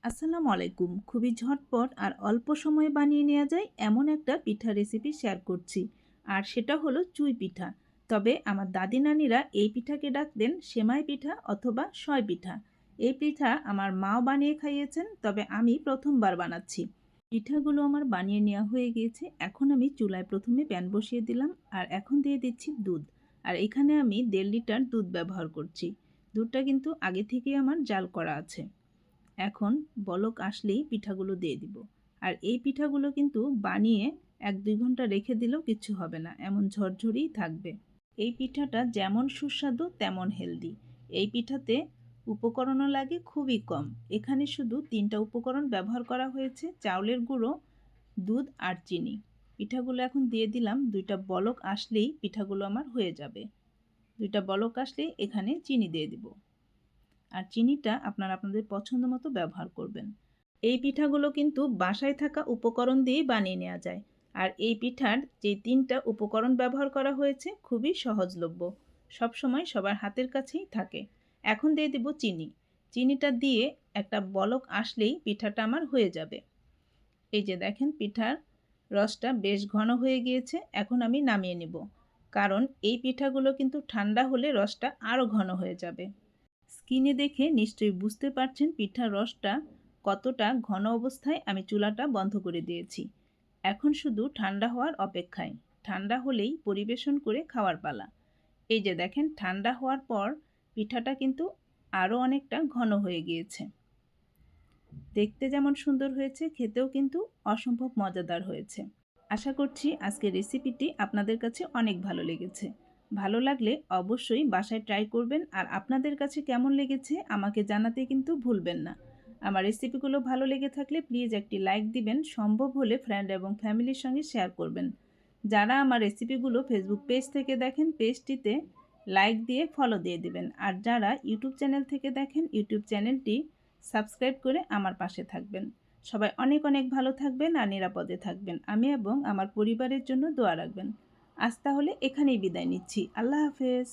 আসসালামু আলাইকুম। খুবই ঝটপট আর অল্প সময়ে বানিয়ে নেওয়া যায় এমন একটা পিঠা রেসিপি শেয়ার করছি। আর সেটা হলো চুই পিঠা। তবে আমার দাদি নানিরা এই পিঠাকে ডাকতেন সেমাই পিঠা অথবা সয় পিঠা। এই পিঠা আমার মাও বানিয়ে খাইয়েছেন, তবে আমি প্রথমবার বানাচ্ছি। পিঠাগুলো আমার বানিয়ে নেওয়া হয়ে গিয়েছে। এখন আমি চুলায় প্রথমে প্যান বসিয়ে দিলাম আর এখন দিয়ে দিচ্ছি দুধ। আর এখানে আমি 1.5 লিটার দুধ ব্যবহার করছি। দুধটা কিন্তু আগে থেকেই আমার জাল করা আছে। এখন বলক আসলেই পিঠাগুলো দিয়ে দিব। আর এই পিঠাগুলো কিন্তু বানিয়ে 1-2 ঘন্টা রেখে দিলেও কিচ্ছু হবে না, এমন ঝরঝরেই থাকবে। এই পিঠাটা যেমন সুস্বাদু তেমন হেলদি। এই পিঠাতে উপকরণও লাগে খুবই কম। এখানে শুধু 3টা উপকরণ ব্যবহার করা হয়েছে: চাউলের গুঁড়ো, দুধ আর চিনি। পিঠাগুলো এখন দিয়ে দিলাম। 2টা বলক আসলেই পিঠাগুলো আমার হয়ে যাবে। 2টা বলক আসলেই এখানে চিনি দিয়ে দিব। আর চিনিটা আপনারা আপনাদের পছন্দ মতো ব্যবহার করবেন। এই পিঠাগুলো কিন্তু বাসায় থাকা উপকরণ দিয়েই বানিয়ে নেওয়া যায়। আর এই পিঠার যে 3টা উপকরণ ব্যবহার করা হয়েছে খুবই সহজলভ্য, সবসময় সবার হাতের কাছেই থাকে। এখন দিয়ে দিব চিনি। চিনিটা দিয়ে একটা বলক আসলেই পিঠাটা আমার হয়ে যাবে। এই যে দেখেন, পিঠার রসটা বেশ ঘন হয়ে গিয়েছে। এখন আমি নামিয়ে নেব, কারণ এই পিঠাগুলো কিন্তু ঠান্ডা হলে রসটা আরও ঘন হয়ে যাবে। স্কিনে দেখে নিশ্চয়ই বুঝতে পারছেন পিঠার রসটা কতটা ঘন অবস্থায়। আমি চুলাটা বন্ধ করে দিয়েছি। এখন শুধু ঠান্ডা হওয়ার অপেক্ষায়। ঠান্ডা হলেই পরিবেশন করে খাওয়ার পালা। এই যে দেখেন, ঠান্ডা হওয়ার পর পিঠাটা কিন্তু আরও অনেকটা ঘন হয়ে গিয়েছে। দেখতে যেমন সুন্দর হয়েছে, খেতেও কিন্তু অসম্ভব মজাদার হয়েছে। আশা করছি আজকের রেসিপিটি আপনাদের কাছে অনেক ভালো লেগেছে। ভালো লাগলে অবশ্যই বাসায় ট্রাই করবেন। আর আপনাদের কাছে কেমন লেগেছে আমাকে জানাতে কিন্তু ভুলবেন না। আমার রেসিপিগুলো ভালো লেগে থাকলে প্লিজ একটি লাইক দিবেন। সম্ভব হলে ফ্রেন্ড এবং ফ্যামিলির সঙ্গে শেয়ার করবেন। যারা আমার রেসিপিগুলো ফেসবুক পেজ থেকে দেখেন, পেজটিতে লাইক দিয়ে ফলো দিয়ে দিবেন। আর যারা ইউটিউব চ্যানেল থেকে দেখেন, ইউটিউব চ্যানেলটি সাবস্ক্রাইব করে আমার পাশে থাকবেন। সবাই অনেক অনেক ভালো থাকবেন আর নিরাপদে থাকবেন। আমি এবং আমার পরিবারের জন্য দোয়া রাখবেন। আজ তাহলে এখানেই বিদায় নিচ্ছি। আল্লাহ হাফেজ।